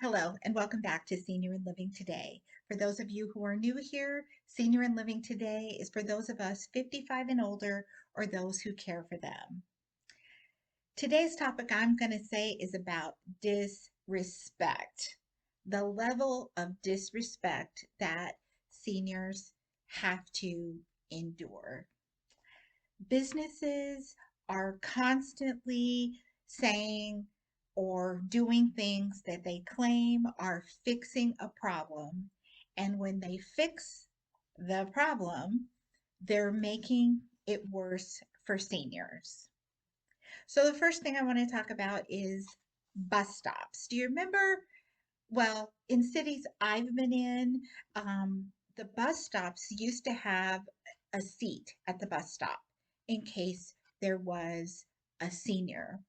Hello, and welcome back to Senior and Living Today. For those of you who are new here, Senior and Living Today is for those of us 55 and older or those who care for them. Today's topic I'm going to say is about disrespect, the level of disrespect that seniors have to endure. Businesses are constantly saying or doing things that they claim are fixing a problem. And when they fix the problem, they're making it worse for seniors. So, the first thing I want to talk about is bus stops. Do you remember? Well, in cities I've been in, the bus stops used to have a seat at the bus stop in case there was a senior.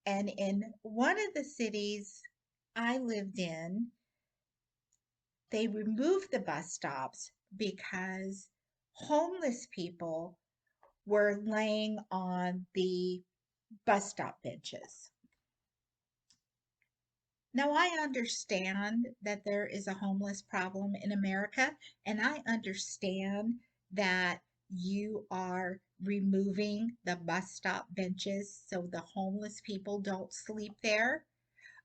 And in one of the cities I lived in, they removed the bus stops because homeless people were laying on the bus stop benches. Now, I understand that there is a homeless problem in America, and I understand that you are removing the bus stop benches so the homeless people don't sleep there.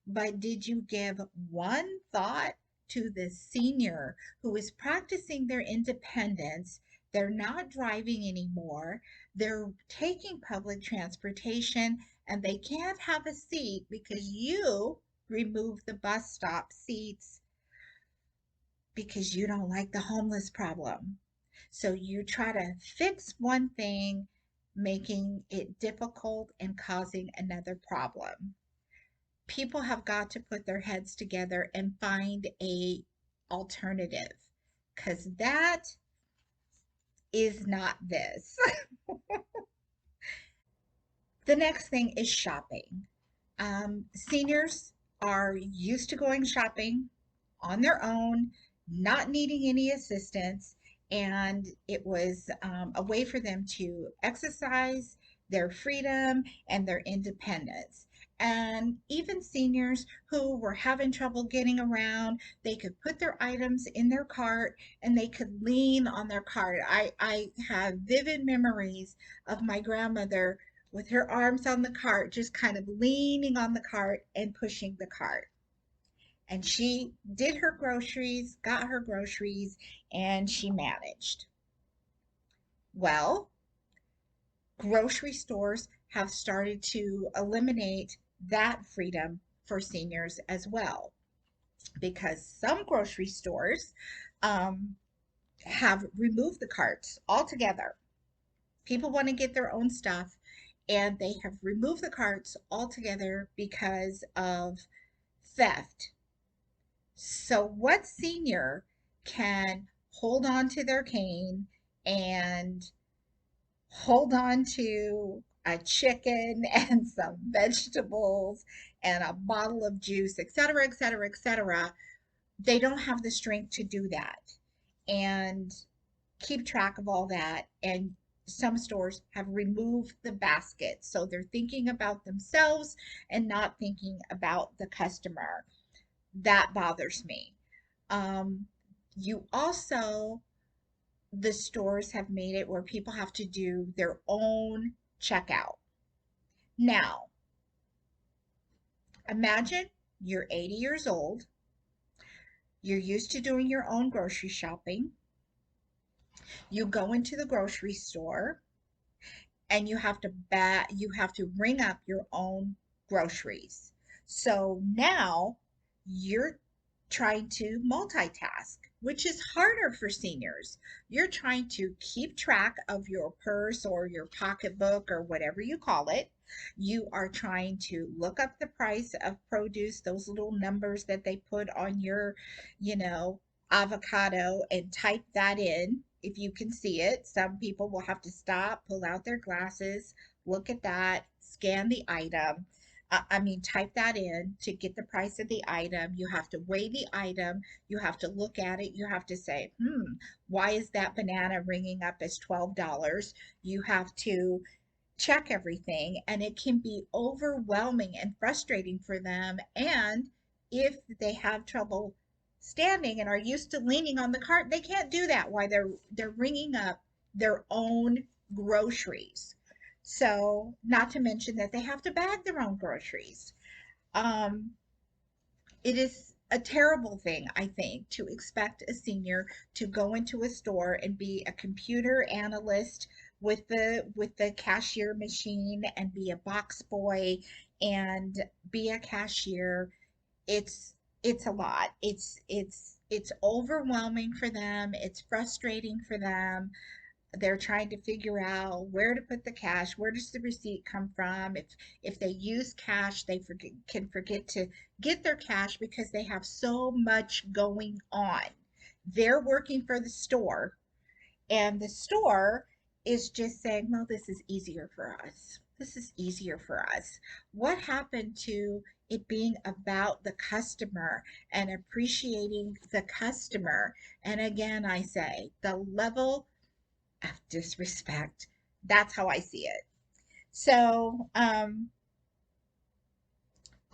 But did you give one thought to the senior who is practicing their independence? They're not driving anymore. They're taking public transportation and they can't have a seat because you remove the bus stop seats because you don't like the homeless problem. So you try to fix one thing, making it difficult and causing another problem. People have got to put their heads together and find a alternative because that is not this. The next thing is shopping. Seniors are used to going shopping on their own, not needing any assistance, and it was a way for them to exercise their freedom and their independence. And even seniors who were having trouble getting around, they could put their items in their cart and they could lean on their cart. I have vivid memories of my grandmother with her arms on the cart, just kind of leaning on the cart and pushing the cart. And she did her groceries, got her groceries, and she managed. Well, grocery stores have started to eliminate that freedom for seniors as well because some grocery stores um, have removed the carts altogether. People want to get their own stuff, and they have removed the carts altogether because of theft. So, what senior can hold on to their cane and hold on to a chicken and some vegetables and a bottle of juice, etc., etc., etc.? They don't have the strength to do that and keep track of all that. And some stores have removed the basket. So they're thinking about themselves and not thinking about the customer. That bothers me. Um, you also, the stores have made it where people have to do their own checkout. Now, imagine you're 80 years old, you're used to doing your own grocery shopping, you go into the grocery store and you have to ring up your own groceries. So now you're trying to multitask, which is harder for seniors. You're trying to keep track of your purse or your pocketbook or whatever you call it. You are trying to look up the price of produce, those little numbers that they put on your, you know, avocado, and type that in if you can see it. Some people will have to stop, pull out their glasses, look at that, scan the item. Type that in to get the price of the item. You have to weigh the item. You have to look at it. You have to say, why is that banana ringing up as $12? You have to check everything, and it can be overwhelming and frustrating for them. And if they have trouble standing and are used to leaning on the cart, they can't do that while they're ringing up their own groceries. So, not to mention that they have to bag their own groceries. Um, it is a terrible thing, I think, to expect a senior to go into a store and be a computer analyst with the cashier machine and be a box boy and be a cashier. It's a lot. It's overwhelming for them. It's frustrating for them. They're trying to figure out where to put the cash. Where does the receipt come from? If they use cash, they can forget to get their cash because they have so much going on. They're working for the store, and the store is just saying, well, this is easier for us. This is easier for us. What happened to it being about the customer and appreciating the customer? And again, I say the level of disrespect. That's how I see it. So,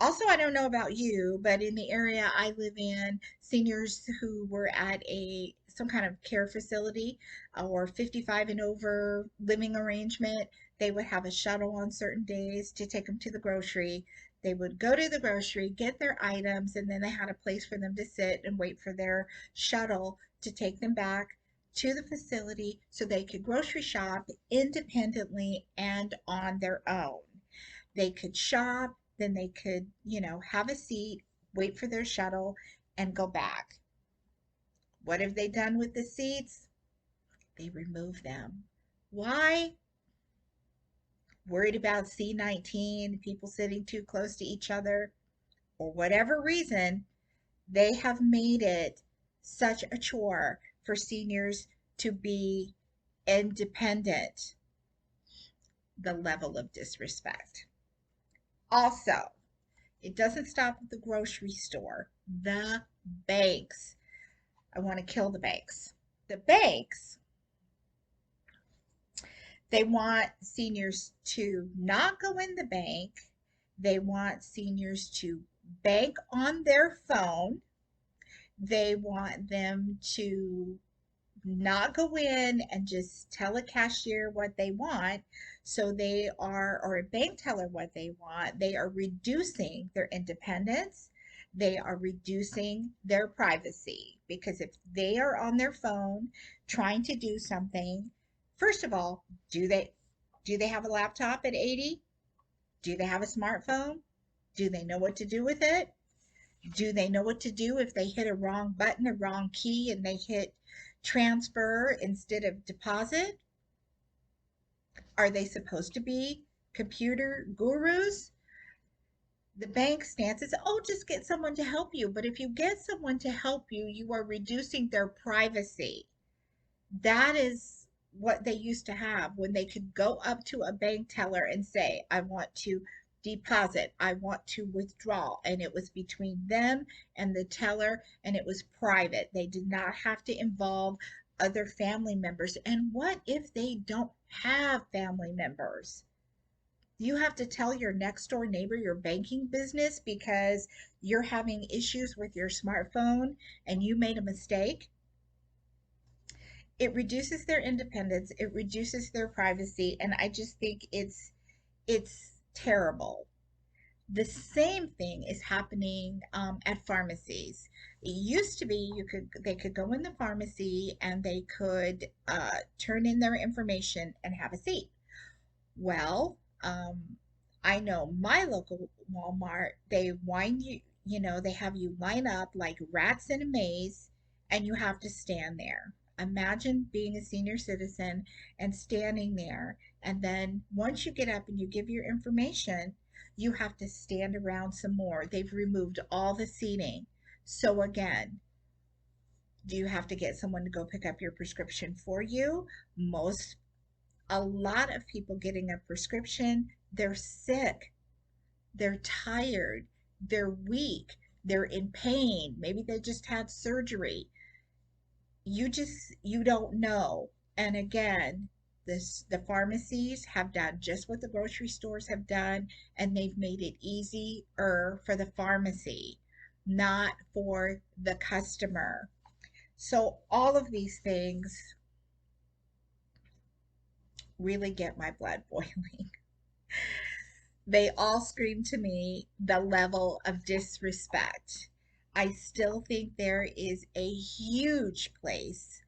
also, I don't know about you, but in the area I live in, seniors who were at a some kind of care facility or 55 and over living arrangement, they would have a shuttle on certain days to take them to the grocery. They would go to the grocery, get their items, and then they had a place for them to sit and wait for their shuttle to take them back to the facility so they could grocery shop independently and on their own. They could shop, then they could, have a seat, wait for their shuttle, and go back. What have they done with the seats? They remove them. Why? Worried about C-19, people sitting too close to each other, or whatever reason, they have made it such a chore for seniors to be independent. The level of disrespect. Also, it doesn't stop at the grocery store. The banks. I want to kill the banks. The banks, they want seniors to not go in the bank. They want seniors to bank on their phone. They want them to not go in and just tell a cashier what they want. So they are, or a bank teller what they want. They are reducing their independence. They are reducing their privacy because if they are on their phone trying to do something, first of all, do they have a laptop at 80? Do they have a smartphone? Do they know what to do with it? Do they know what to do if they hit a wrong button, a wrong key, and they hit transfer instead of deposit? Are they supposed to be computer gurus? The bank stance is, oh, just get someone to help you. But if you get someone to help you, you are reducing their privacy. That is what they used to have when they could go up to a bank teller and say, I want to deposit, I want to withdraw. And it was between them and the teller, and it was private. They did not have to involve other family members. And what if they don't have family members? You have to tell your next door neighbor your banking business because you're having issues with your smartphone and you made a mistake. It reduces their independence, it reduces their privacy, and I just think it's terrible. The same thing is happening at pharmacies. It used to be they could go in the pharmacy and they could turn in their information and have a seat. Well, I know my local Walmart, they wind you, they have you line up like rats in a maze and you have to stand there. Imagine being a senior citizen and standing there. And then once you get up and you give your information, you have to stand around some more. They've removed all the seating. So again, do you have to get someone to go pick up your prescription for you? Most a lot of people getting a prescription, they're sick, they're tired, they're weak, they're in pain. Maybe they just had surgery. You don't know. And again, the pharmacies have done just what the grocery stores have done, and they've made it easier for the pharmacy. not for the customer. So all of these things really get my blood boiling. They all scream to me the level of disrespect. I still think there is a huge place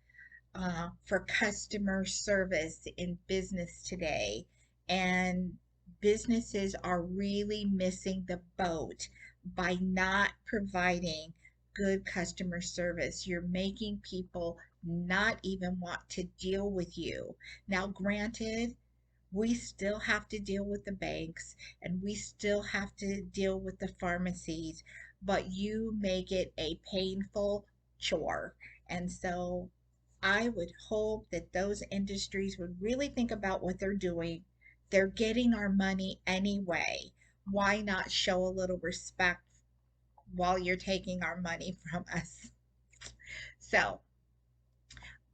for customer service in business today. And businesses are really missing the boat by not providing good customer service. You're making people not even want to deal with you. Now, granted, we still have to deal with the banks and we still have to deal with the pharmacies, but you make it a painful chore. And so I would hope that those industries would really think about what they're doing. They're getting our money anyway. Why not show a little respect while you're taking our money from us? So,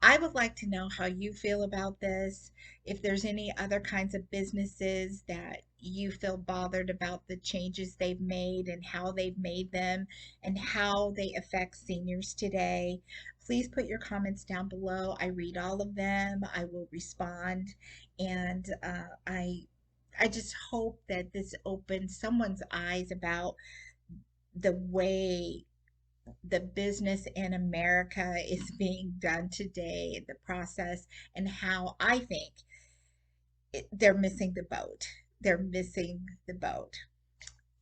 I would like to know how you feel about this. If there's any other kinds of businesses that you feel bothered about the changes they've made and how they've made them and how they affect seniors today, please put your comments down below. I read all of them. I will respond, and I just hope that this opens someone's eyes about the way the business in America is being done today, the process, and how I think they're missing the boat. They're missing the boat.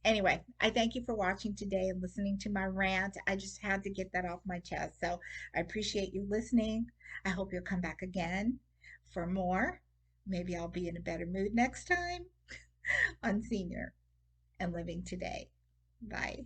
Anyway, I thank you for watching today and listening to my rant. I just had to get that off my chest. So I appreciate you listening. I hope you'll come back again for more. Maybe I'll be in a better mood next time on Senior and Living Today. Bye.